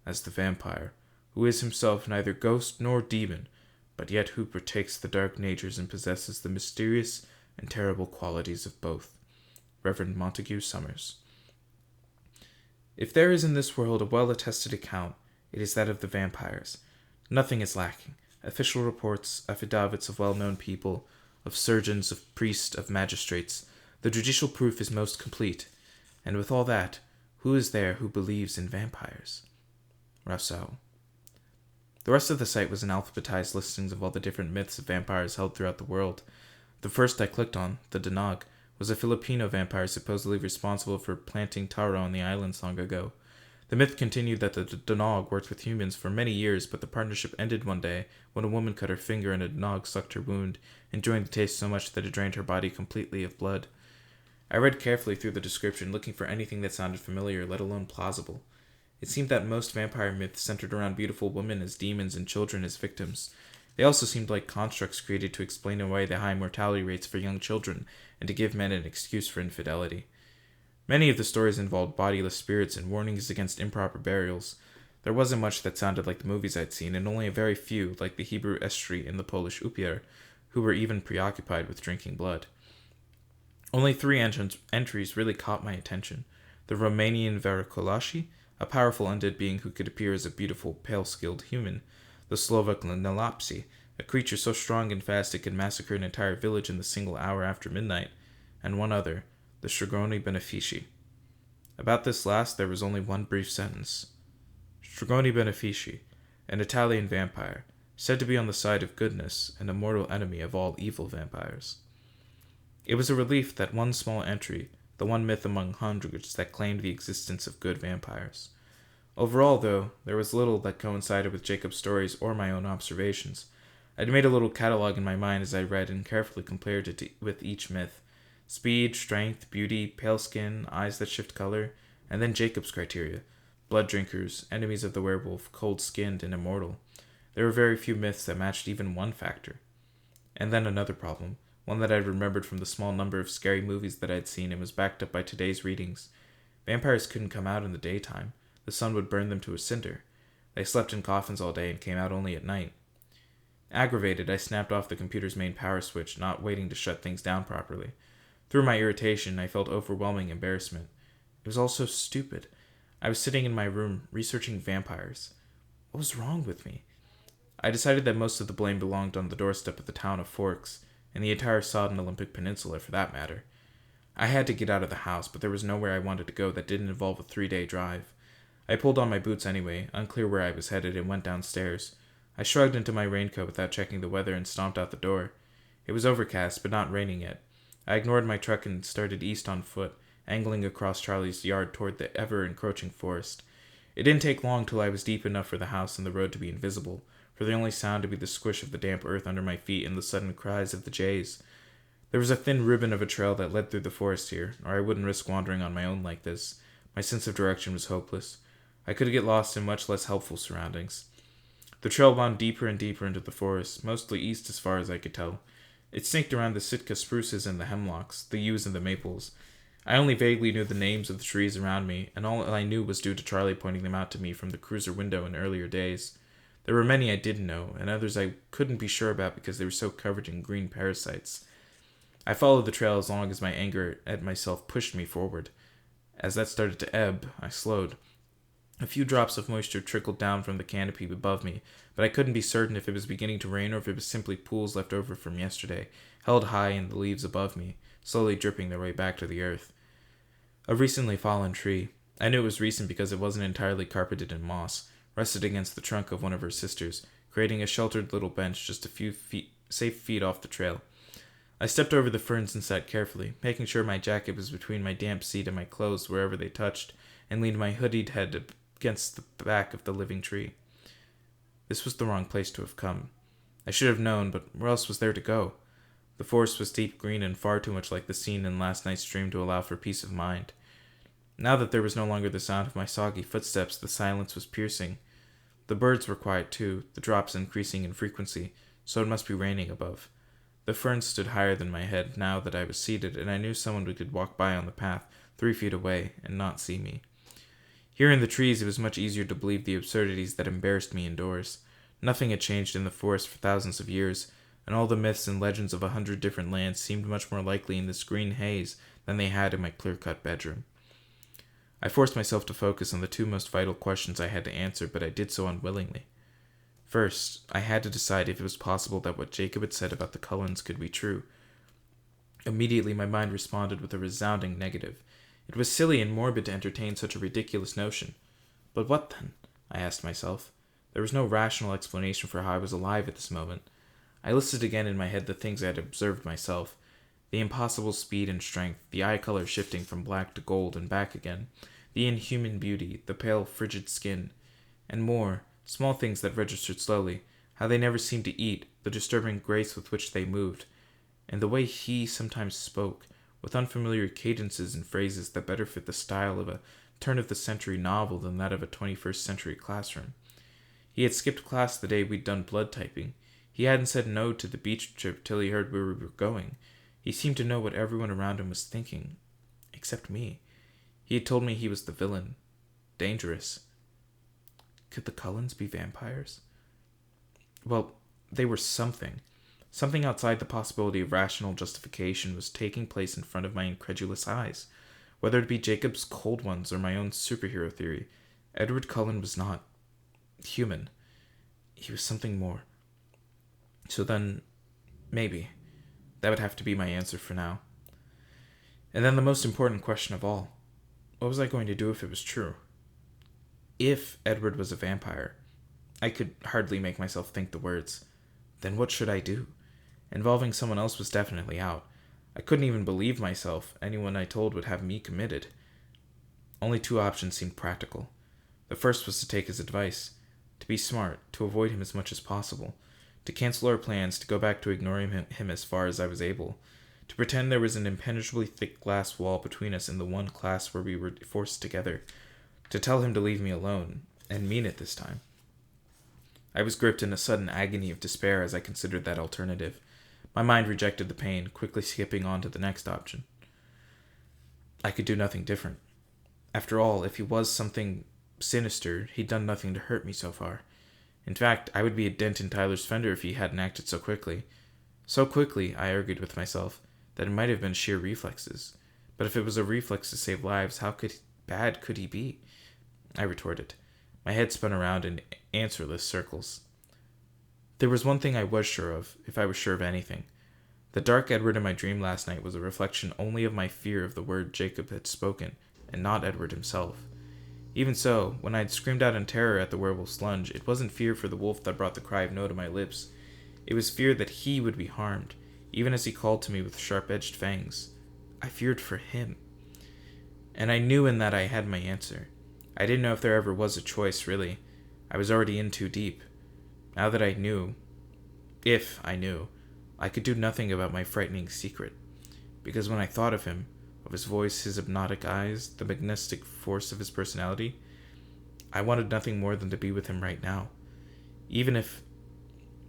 as the vampire, who is himself neither ghost nor demon, but yet who partakes the dark natures and possesses the mysterious and terrible qualities of both. Reverend Montague Summers. If there is in this world a well-attested account, it is that of the vampires. Nothing is lacking. Official reports, affidavits of well-known people, of surgeons, of priests, of magistrates. The judicial proof is most complete. And with all that, who is there who believes in vampires? Rousseau. The rest of the site was an alphabetized listings of all the different myths of vampires held throughout the world. The first I clicked on, the Danog, was a Filipino vampire supposedly responsible for planting taro on the islands long ago. The myth continued that the Danog worked with humans for many years, but the partnership ended one day when a woman cut her finger and a Danog sucked her wound, enjoying the taste so much that it drained her body completely of blood. I read carefully through the description, looking for anything that sounded familiar, let alone plausible. It seemed that most vampire myths centered around beautiful women as demons and children as victims. They also seemed like constructs created to explain away the high mortality rates for young children and to give men an excuse for infidelity. Many of the stories involved bodiless spirits and warnings against improper burials. There wasn't much that sounded like the movies I'd seen, and only a very few, like the Hebrew Estri and the Polish Upier, who were even preoccupied with drinking blood. Only 3 entries really caught my attention. The Romanian Veracolashi, a powerful undead being who could appear as a beautiful, pale-skilled human. The Slovak Nalapsi, a creature so strong and fast it could massacre an entire village in the single hour after midnight. And one other, the Strigoni Benefici. About this last, there was only one brief sentence. Strigoni Benefici, an Italian vampire, said to be on the side of goodness and a mortal enemy of all evil vampires. It was a relief that one small entry, the one myth among hundreds that claimed the existence of good vampires. Overall, though, there was little that coincided with Jacob's stories or my own observations. I'd made a little catalog in my mind as I read and carefully compared it with each myth. Speed, strength, beauty, pale skin, eyes that shift color, and then Jacob's criteria. Blood drinkers, enemies of the werewolf, cold-skinned, and immortal. There were very few myths that matched even one factor. And then another problem, one that I'd remembered from the small number of scary movies that I'd seen and was backed up by today's readings. Vampires couldn't come out in the daytime. The sun would burn them to a cinder. They slept in coffins all day and came out only at night. Aggravated, I snapped off the computer's main power switch, not waiting to shut things down properly. Through my irritation, I felt overwhelming embarrassment. It was all so stupid. I was sitting in my room, researching vampires. What was wrong with me? I decided that most of the blame belonged on the doorstep of the town of Forks, and the entire sodden Olympic Peninsula for that matter. I had to get out of the house, but there was nowhere I wanted to go that didn't involve a 3-day drive. I pulled on my boots anyway, unclear where I was headed, and went downstairs. I shrugged into my raincoat without checking the weather and stomped out the door. It was overcast, but not raining yet. I ignored my truck and started east on foot, angling across Charlie's yard toward the ever-encroaching forest. It didn't take long till I was deep enough for the house and the road to be invisible, for the only sound to be the squish of the damp earth under my feet and the sudden cries of the jays. There was a thin ribbon of a trail that led through the forest here, or I wouldn't risk wandering on my own like this. My sense of direction was hopeless. I could get lost in much less helpful surroundings. The trail wound deeper and deeper into the forest, mostly east as far as I could tell. It snaked around the Sitka spruces and the hemlocks, the yews and the maples. I only vaguely knew the names of the trees around me, and all I knew was due to Charlie pointing them out to me from the cruiser window in earlier days. There were many I didn't know, and others I couldn't be sure about because they were so covered in green parasites. I followed the trail as long as my anger at myself pushed me forward. As that started to ebb, I slowed. A few drops of moisture trickled down from the canopy above me, but I couldn't be certain if it was beginning to rain or if it was simply pools left over from yesterday, held high in the leaves above me, slowly dripping their way back to the earth. A recently fallen tree. I knew it was recent because it wasn't entirely carpeted in moss, rested against the trunk of one of her sisters, creating a sheltered little bench just a few safe feet off the trail. I stepped over the ferns and sat carefully, making sure my jacket was between my damp seat and my clothes wherever they touched, and leaned my hoodied head against the back of the living tree. This was the wrong place to have come. I should have known, but where else was there to go? The forest was deep green and far too much like the scene in last night's dream to allow for peace of mind. Now that there was no longer the sound of my soggy footsteps, the silence was piercing. The birds were quiet too, the drops increasing in frequency, so it must be raining above. The ferns stood higher than my head now that I was seated, and I knew someone could walk by on the path 3 feet away and not see me. Here in the trees, it was much easier to believe the absurdities that embarrassed me indoors. Nothing had changed in the forest for thousands of years, and all the myths and legends of 100 different lands seemed much more likely in this green haze than they had in my clear-cut bedroom. I forced myself to focus on the 2 most vital questions I had to answer, but I did so unwillingly. First, I had to decide if it was possible that what Jacob had said about the Cullens could be true. Immediately, my mind responded with a resounding negative. It was silly and morbid to entertain such a ridiculous notion. But what then? I asked myself. There was no rational explanation for how I was alive at this moment. I listed again in my head the things I had observed myself. The impossible speed and strength, the eye color shifting from black to gold and back again, the inhuman beauty, the pale, frigid skin, and more, small things that registered slowly, how they never seemed to eat, the disturbing grace with which they moved, and the way he sometimes spoke, with unfamiliar cadences and phrases that better fit the style of a turn-of-the-century novel than that of a 21st-century classroom. He had skipped class the day we'd done blood typing. He hadn't said no to the beach trip till he heard where we were going. He seemed to know what everyone around him was thinking, except me. He had told me he was the villain. Dangerous. Could the Cullens be vampires? Well, they were something. Something outside the possibility of rational justification was taking place in front of my incredulous eyes. Whether it be Jacob's cold ones or my own superhero theory, Edward Cullen was not human. He was something more. So then, maybe, that would have to be my answer for now. And then the most important question of all. What was I going to do if it was true? If Edward was a vampire, I could hardly make myself think the words. Then what should I do? Involving someone else was definitely out. I couldn't even believe myself. Anyone I told would have me committed. Only 2 options seemed practical. The first was to take his advice. To be smart, to avoid him as much as possible. To cancel our plans, to go back to ignoring him as far as I was able. To pretend there was an impenetrably thick glass wall between us in the one class where we were forced together. To tell him to leave me alone, and mean it this time. I was gripped in a sudden agony of despair as I considered that alternative. My mind rejected the pain, quickly skipping on to the next option. I could do nothing different. After all, if he was something sinister, he'd done nothing to hurt me so far. In fact, I would be a dent in Tyler's fender if he hadn't acted so quickly. So quickly, I argued with myself, that it might have been sheer reflexes. But if it was a reflex to save lives, how bad could he be? I retorted. My head spun around in answerless circles. There was one thing I was sure of, if I was sure of anything. The dark Edward in my dream last night was a reflection only of my fear of the word Jacob had spoken, and not Edward himself. Even so, when I had screamed out in terror at the werewolf's lunge, it wasn't fear for the wolf that brought the cry of no to my lips. It was fear that he would be harmed, even as he called to me with sharp-edged fangs. I feared for him. And I knew in that I had my answer. I didn't know if there ever was a choice, really. I was already in too deep. Now that I knew, if I knew, I could do nothing about my frightening secret. Because when I thought of him, of his voice, his hypnotic eyes, the magnetic force of his personality, I wanted nothing more than to be with him right now.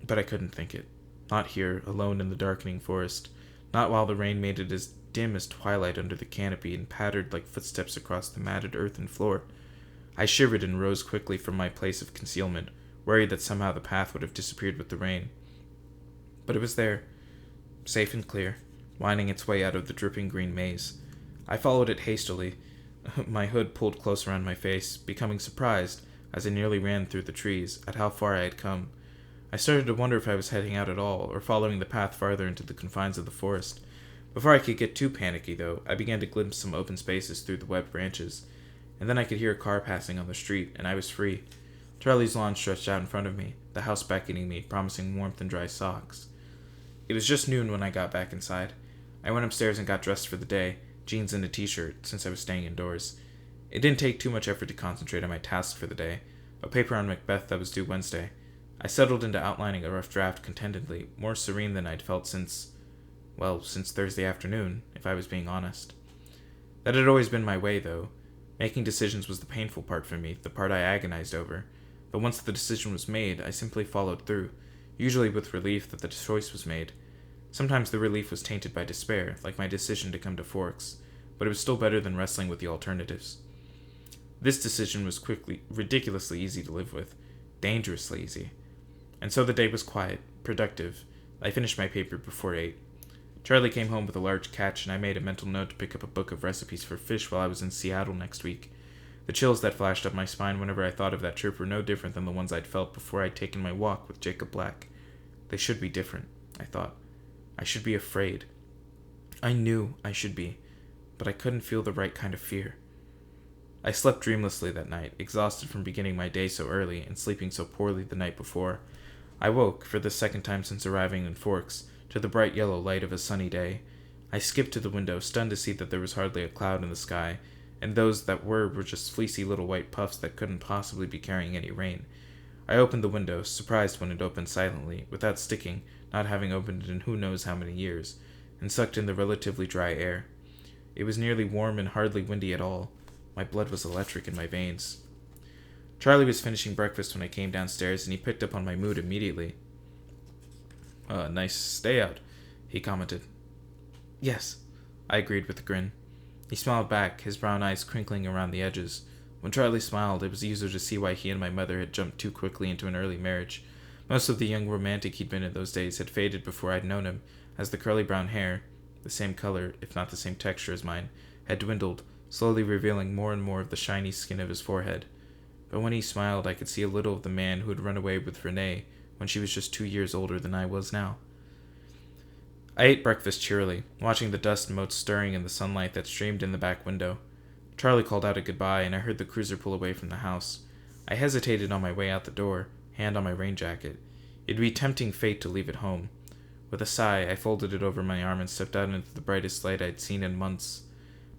But I couldn't think it. Not here, alone in the darkening forest. Not while the rain made it as dim as twilight under the canopy and pattered like footsteps across the matted earthen floor. I shivered and rose quickly from my place of concealment, worried that somehow the path would have disappeared with the rain. But it was there, safe and clear, winding its way out of the dripping green maze. I followed it hastily, my hood pulled close around my face, becoming surprised, as I nearly ran through the trees, at how far I had come. I started to wonder if I was heading out at all, or following the path farther into the confines of the forest. Before I could get too panicky, though, I began to glimpse some open spaces through the webbed branches, and then I could hear a car passing on the street, and I was free. Charlie's lawn stretched out in front of me, the house beckoning me, promising warmth and dry socks. It was just noon when I got back inside. I went upstairs and got dressed for the day, jeans and a t-shirt, since I was staying indoors. It didn't take too much effort to concentrate on my task for the day, a paper on Macbeth that was due Wednesday. I settled into outlining a rough draft contentedly, more serene than I'd felt since Thursday afternoon, if I was being honest. That had always been my way, though. Making decisions was the painful part for me, the part I agonized over. But once the decision was made, I simply followed through, usually with relief that the choice was made. Sometimes the relief was tainted by despair, like my decision to come to Forks, but it was still better than wrestling with the alternatives. This decision was ridiculously easy to live with, dangerously easy. And so the day was quiet, productive. I finished my paper before 8. Charlie came home with a large catch, and I made a mental note to pick up a book of recipes for fish while I was in Seattle next week. The chills that flashed up my spine whenever I thought of that trip were no different than the ones I'd felt before I'd taken my walk with Jacob Black. They should be different, I thought. I should be afraid. I knew I should be, but I couldn't feel the right kind of fear. I slept dreamlessly that night, exhausted from beginning my day so early and sleeping so poorly the night before. I woke, for the second time since arriving in Forks, to the bright yellow light of a sunny day. I skipped to the window, stunned to see that there was hardly a cloud in the sky, and those that were just fleecy little white puffs that couldn't possibly be carrying any rain. I opened the window, surprised when it opened silently, without sticking, not having opened it in who knows how many years, and sucked in the relatively dry air. It was nearly warm and hardly windy at all. My blood was electric in my veins. Charlie was finishing breakfast when I came downstairs, and he picked up on my mood immediately. Nice day out, he commented. Yes, I agreed with a grin. He smiled back, his brown eyes crinkling around the edges. When Charlie smiled, it was easier to see why he and my mother had jumped too quickly into an early marriage. Most of the young romantic he'd been in those days had faded before I'd known him, as the curly brown hair, the same color, if not the same texture as mine, had dwindled, slowly revealing more and more of the shiny skin of his forehead. But when he smiled, I could see a little of the man who had run away with Renee when she was just 2 years older than I was now. I ate breakfast cheerily, watching the dust motes stirring in the sunlight that streamed in the back window. Charlie called out a goodbye, and I heard the cruiser pull away from the house. I hesitated on my way out the door, hand on my rain jacket. It'd be tempting fate to leave it home. With a sigh, I folded it over my arm and stepped out into the brightest light I'd seen in months.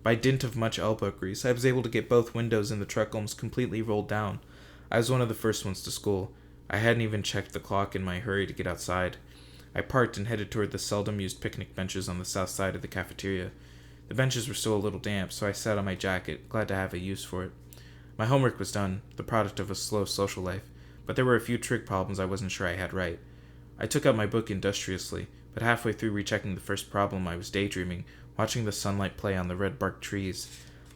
By dint of much elbow grease, I was able to get both windows in the truck almost completely rolled down. I was one of the first ones to school. I hadn't even checked the clock in my hurry to get outside. I parked and headed toward the seldom-used picnic benches on the south side of the cafeteria. The benches were still a little damp, so I sat on my jacket, glad to have a use for it. My homework was done, the product of a slow social life, but there were a few trig problems I wasn't sure I had right. I took out my book industriously, but halfway through rechecking the first problem I was daydreaming, watching the sunlight play on the red-barked trees.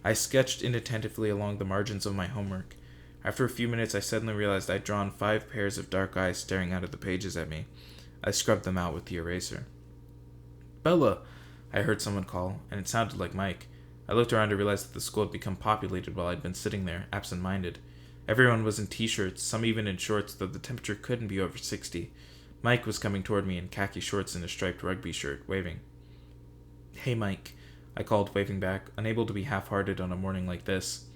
I sketched inattentively along the margins of my homework. After a few minutes, I suddenly realized I'd drawn 5 pairs of dark eyes staring out of the pages at me. I scrubbed them out with the eraser. "Bella!" I heard someone call, and it sounded like Mike. I looked around to realize that the school had become populated while I'd been sitting there, absent-minded. Everyone was in t-shirts, some even in shorts, though the temperature couldn't be over 60. Mike was coming toward me in khaki shorts and a striped rugby shirt, waving. "Hey, Mike," I called, waving back, unable to be half-hearted on a morning like this.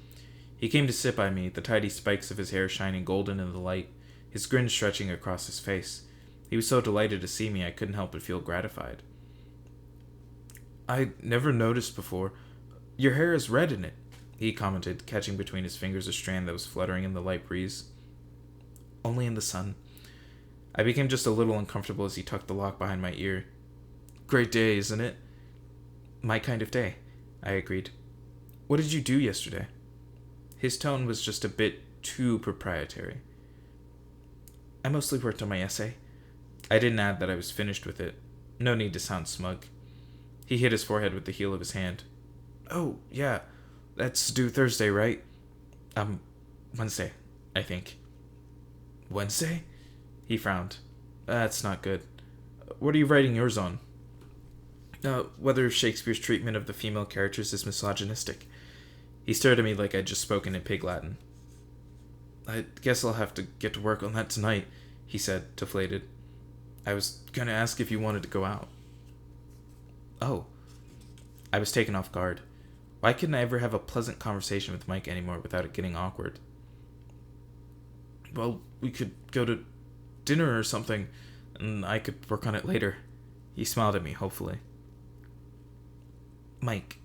He came to sit by me, the tidy spikes of his hair shining golden in the light, his grin stretching across his face. He was so delighted to see me, I couldn't help but feel gratified. "I never noticed before. Your hair is red in it," he commented, catching between his fingers a strand that was fluttering in the light breeze. "Only in the sun." I became just a little uncomfortable as he tucked the lock behind my ear. "Great day, isn't it?" "My kind of day," I agreed. "What did you do yesterday?" His tone was just a bit too proprietary. "I mostly worked on my essay." I didn't add that I was finished with it. No need to sound smug. He hit his forehead with the heel of his hand. "Oh, yeah. That's due Thursday, right?" Wednesday, I think." "Wednesday?" He frowned. "That's not good. What are you writing yours on?" Whether Shakespeare's treatment of the female characters is misogynistic." He stared at me like I'd just spoken in pig Latin. I guess I'll have to get to work on that tonight, he said, deflated. I was gonna ask if you wanted to go out. Oh. I was taken off guard. Why couldn't I ever have a pleasant conversation with Mike anymore without it getting awkward? Well, we could go to dinner or something, and I could work on it later. He smiled at me, hopefully. Mike,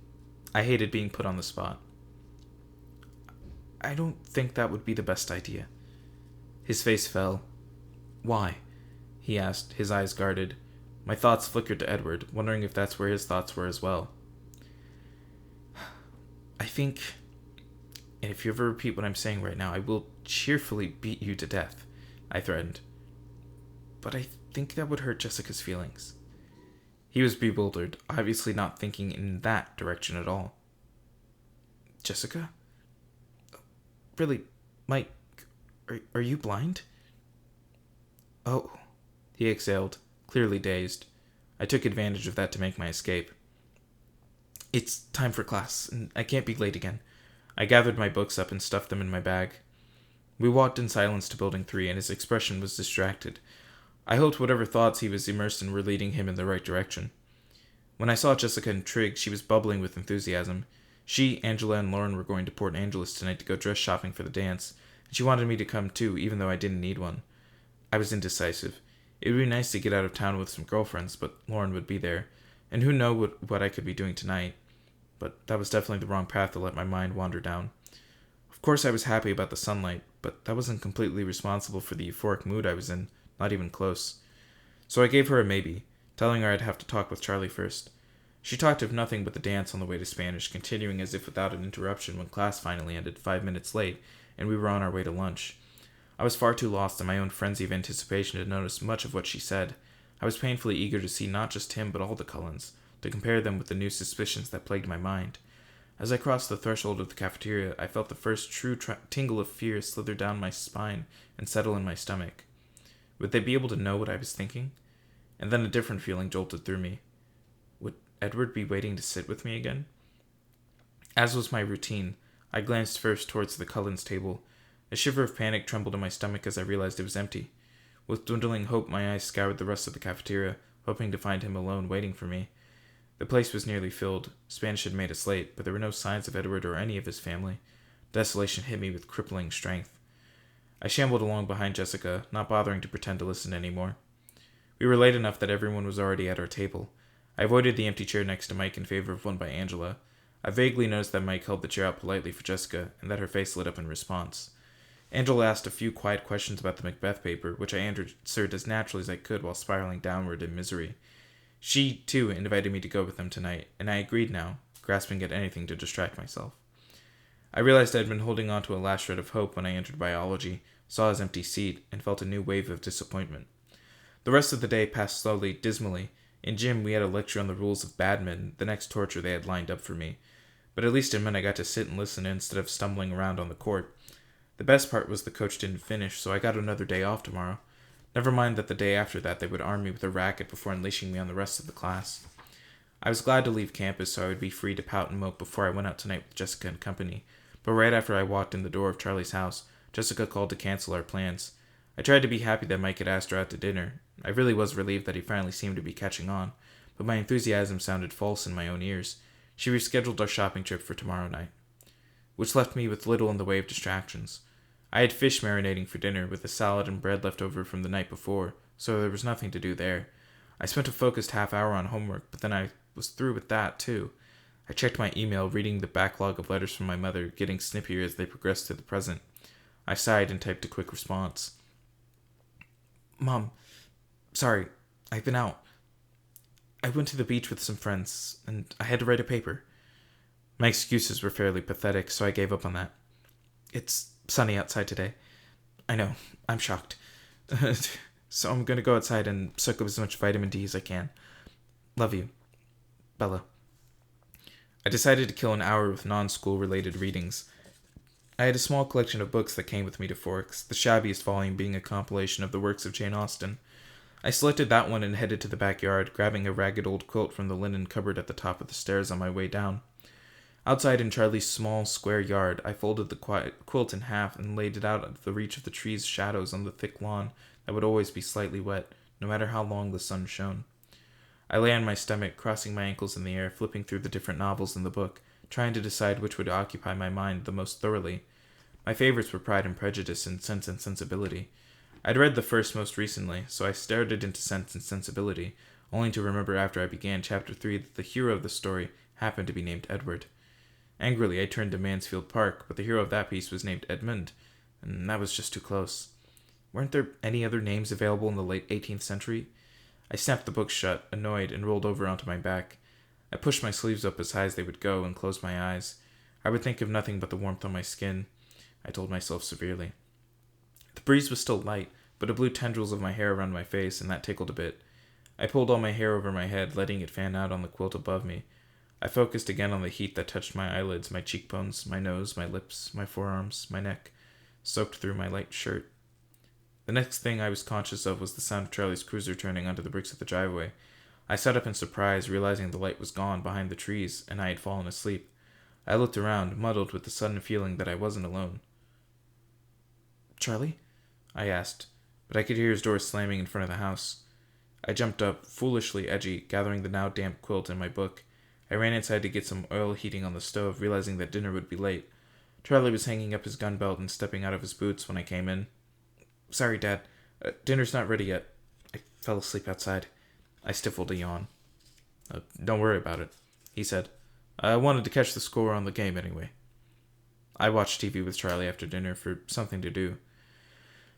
I hated being put on the spot. I don't think that would be the best idea. His face fell. Why? He asked, his eyes guarded. My thoughts flickered to Edward, wondering if that's where his thoughts were as well. I think, and if you ever repeat what I'm saying right now, I will cheerfully beat you to death, I threatened. But I think that would hurt Jessica's feelings. He was bewildered, obviously not thinking in that direction at all. Jessica? Really, Mike, are you blind? Oh, he exhaled, clearly dazed. I took advantage of that to make my escape. It's time for class, and I can't be late again. I gathered my books up and stuffed them in my bag. We walked in silence to Building 3, and his expression was distracted. I hoped whatever thoughts he was immersed in were leading him in the right direction. When I saw Jessica and Trigg, she was bubbling with enthusiasm. She, Angela, and Lauren were going to Port Angeles tonight to go dress shopping for the dance, and she wanted me to come too, even though I didn't need one. I was indecisive. It would be nice to get out of town with some girlfriends, but Lauren would be there, and who knew what I could be doing tonight. But that was definitely the wrong path to let my mind wander down. Of course I was happy about the sunlight, but that wasn't completely responsible for the euphoric mood I was in, not even close. So I gave her a maybe, telling her I'd have to talk with Charlie first. She talked of nothing but the dance on the way to Spanish, continuing as if without an interruption when class finally ended 5 minutes late, and we were on our way to lunch. I was far too lost in my own frenzy of anticipation to notice much of what she said. I was painfully eager to see not just him but all the Cullens, to compare them with the new suspicions that plagued my mind. As I crossed the threshold of the cafeteria, I felt the first true tingle of fear slither down my spine and settle in my stomach. Would they be able to know what I was thinking? And then a different feeling jolted through me. Would Edward be waiting to sit with me again? As was my routine, I glanced first towards the Cullens' table. A shiver of panic trembled in my stomach as I realized it was empty. With dwindling hope, my eyes scoured the rest of the cafeteria, hoping to find him alone waiting for me. The place was nearly filled. Spanish had made us late, but there were no signs of Edward or any of his family. Desolation hit me with crippling strength. I shambled along behind Jessica, not bothering to pretend to listen anymore. We were late enough that everyone was already at our table. I avoided the empty chair next to Mike in favor of one by Angela. I vaguely noticed that Mike held the chair out politely for Jessica, and that her face lit up in response. Angela asked a few quiet questions about the Macbeth paper, which I answered as naturally as I could while spiraling downward in misery. She, too, invited me to go with them tonight, and I agreed now, grasping at anything to distract myself. I realized I had been holding on to a last shred of hope when I entered biology, saw his empty seat, and felt a new wave of disappointment. The rest of the day passed slowly, dismally. In gym, we had a lecture on the rules of badminton, the next torture they had lined up for me. But at least it meant I got to sit and listen instead of stumbling around on the court. The best part was the coach didn't finish, so I got another day off tomorrow. Never mind that the day after that they would arm me with a racket before unleashing me on the rest of the class. I was glad to leave campus so I would be free to pout and mope before I went out tonight with Jessica and company, but right after I walked in the door of Charlie's house, Jessica called to cancel our plans. I tried to be happy that Mike had asked her out to dinner. I really was relieved that he finally seemed to be catching on, but my enthusiasm sounded false in my own ears. She rescheduled our shopping trip for tomorrow night, which left me with little in the way of distractions. I had fish marinating for dinner, with a salad and bread left over from the night before, so there was nothing to do there. I spent a focused half hour on homework, but then I was through with that, too. I checked my email, reading the backlog of letters from my mother, getting snippier as they progressed to the present. I sighed and typed a quick response. Mom, sorry, I've been out. I went to the beach with some friends, and I had to write a paper. My excuses were fairly pathetic, so I gave up on that. It's sunny outside today. I know, I'm shocked. So I'm gonna go outside and soak up as much vitamin D as I can. Love you, Bella. I decided to kill an hour with non-school related readings. I had a small collection of books that came with me to Forks, the shabbiest volume being a compilation of the works of Jane Austen. I selected that one and headed to the backyard, grabbing a ragged old quilt from the linen cupboard at the top of the stairs on my way down. Outside in Charlie's small, square yard, I folded the quilt in half and laid it out of the reach of the tree's shadows on the thick lawn that would always be slightly wet, no matter how long the sun shone. I lay on my stomach, crossing my ankles in the air, flipping through the different novels in the book, trying to decide which would occupy my mind the most thoroughly. My favorites were Pride and Prejudice and Sense and Sensibility. I'd read the first most recently, so I started into Sense and Sensibility, only to remember after I began Chapter 3 that the hero of the story happened to be named Edward. Angrily, I turned to Mansfield Park, but the hero of that piece was named Edmund, and that was just too close. Weren't there any other names available in the late 18th century? I snapped the book shut, annoyed, and rolled over onto my back. I pushed my sleeves up as high as they would go and closed my eyes. I would think of nothing but the warmth on my skin, I told myself severely. The breeze was still light, but it blew tendrils of my hair around my face, and that tickled a bit. I pulled all my hair over my head, letting it fan out on the quilt above me. I focused again on the heat that touched my eyelids, my cheekbones, my nose, my lips, my forearms, my neck, soaked through my light shirt. The next thing I was conscious of was the sound of Charlie's cruiser turning onto the bricks of the driveway. I sat up in surprise, realizing the light was gone behind the trees, and I had fallen asleep. I looked around, muddled with the sudden feeling that I wasn't alone. "Charlie?" I asked, but I could hear his door slamming in front of the house. I jumped up, foolishly edgy, gathering the now damp quilt and my book. I ran inside to get some oil heating on the stove, realizing that dinner would be late. Charlie was hanging up his gun belt and stepping out of his boots when I came in. "Sorry, Dad. Dinner's not ready yet. I fell asleep outside." I stifled a yawn. "Don't worry about it," he said. "I wanted to catch the score on the game anyway." I watched TV with Charlie after dinner for something to do.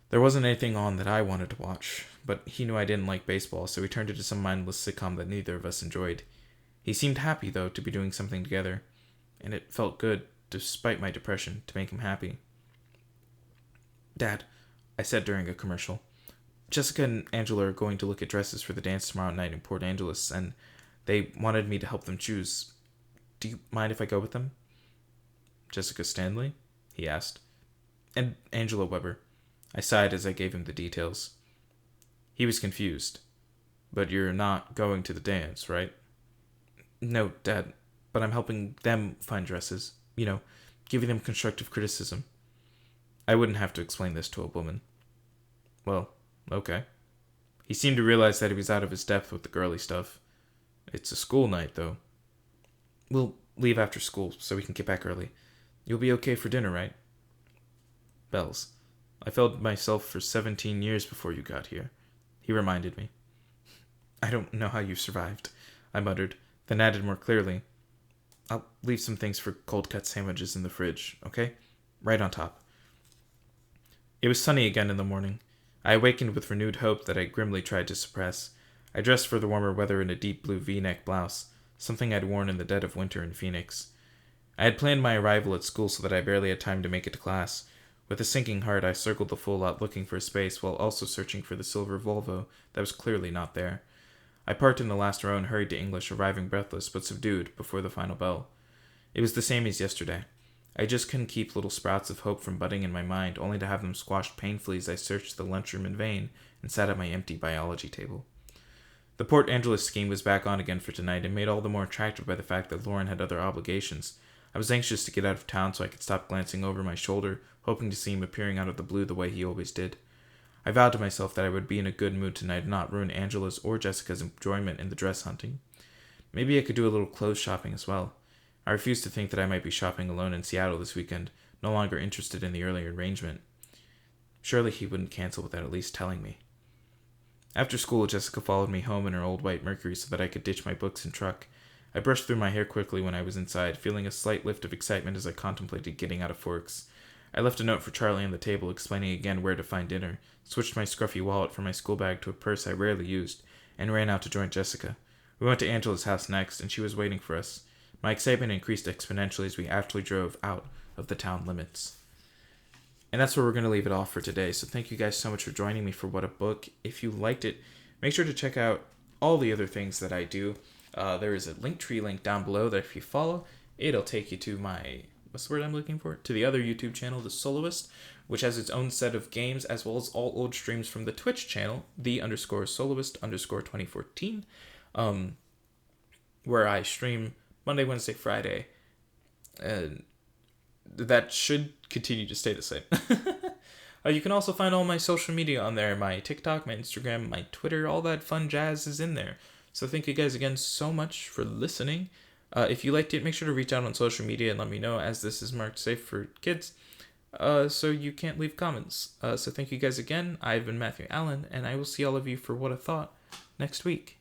There wasn't anything on that I wanted to watch, but he knew I didn't like baseball, so we turned it to some mindless sitcom that neither of us enjoyed. He seemed happy, though, to be doing something together, and it felt good, despite my depression, to make him happy. "Dad," I said during a commercial, "Jessica and Angela are going to look at dresses for the dance tomorrow night in Port Angeles, and they wanted me to help them choose. Do you mind if I go with them?" "Jessica Stanley?" he asked. "And Angela Weber." I sighed as I gave him the details. He was confused. "But you're not going to the dance, right?" "No, Dad, but I'm helping them find dresses. Giving them constructive criticism." I wouldn't have to explain this to a woman. "Well, okay." He seemed to realize that he was out of his depth with the girly stuff. "It's a school night, though." "We'll leave after school so we can get back early. You'll be okay for dinner, right?" "Bells. I failed myself for 17 years before you got here," he reminded me. "I don't know how you survived," I muttered, then added more clearly, "I'll leave some things for cold-cut sandwiches in the fridge, okay? Right on top." It was sunny again in the morning. I awakened with renewed hope that I grimly tried to suppress. I dressed for the warmer weather in a deep blue V-neck blouse, something I'd worn in the dead of winter in Phoenix. I had planned my arrival at school so that I barely had time to make it to class. With a sinking heart, I circled the full lot looking for a space while also searching for the silver Volvo that was clearly not there. I parked in the last row and hurried to English, arriving breathless but subdued before the final bell. It was the same as yesterday. I just couldn't keep little sprouts of hope from budding in my mind, only to have them squashed painfully as I searched the lunchroom in vain and sat at my empty biology table. The Port Angeles scheme was back on again for tonight and made all the more attractive by the fact that Lauren had other obligations. I was anxious to get out of town so I could stop glancing over my shoulder, hoping to see him appearing out of the blue the way he always did. I vowed to myself that I would be in a good mood tonight and not ruin Angela's or Jessica's enjoyment in the dress hunting. Maybe I could do a little clothes shopping as well. I refused to think that I might be shopping alone in Seattle this weekend, no longer interested in the earlier arrangement. Surely he wouldn't cancel without at least telling me. After school, Jessica followed me home in her old white Mercury so that I could ditch my books and truck. I brushed through my hair quickly when I was inside, feeling a slight lift of excitement as I contemplated getting out of Forks. I left a note for Charlie on the table explaining again where to find dinner, switched my scruffy wallet from my school bag to a purse I rarely used, and ran out to join Jessica. We went to Angela's house next, and she was waiting for us. My excitement increased exponentially as we actually drove out of the town limits. And that's where we're going to leave it off for today. So thank you guys so much for joining me for What a Book. If you liked it, make sure to check out all the other things that I do. There is a Linktree link down below that if you follow, it'll take you to my... what's the word I'm looking for? To the other YouTube channel, The Soloist, which has its own set of games, as well as all old streams from the Twitch channel, the_soloist_2014, where I stream Monday, Wednesday, Friday And that should continue to stay the same. You can also find all my social media on there. My TikTok, my Instagram, my Twitter, all that fun jazz is in there. So thank you guys again so much for listening. If you liked it, make sure to reach out on social media and let me know, as this is marked safe for kids. So you can't leave comments. So thank you guys again. I've been Matthew Allen, and I will see all of you for What I Thought next week.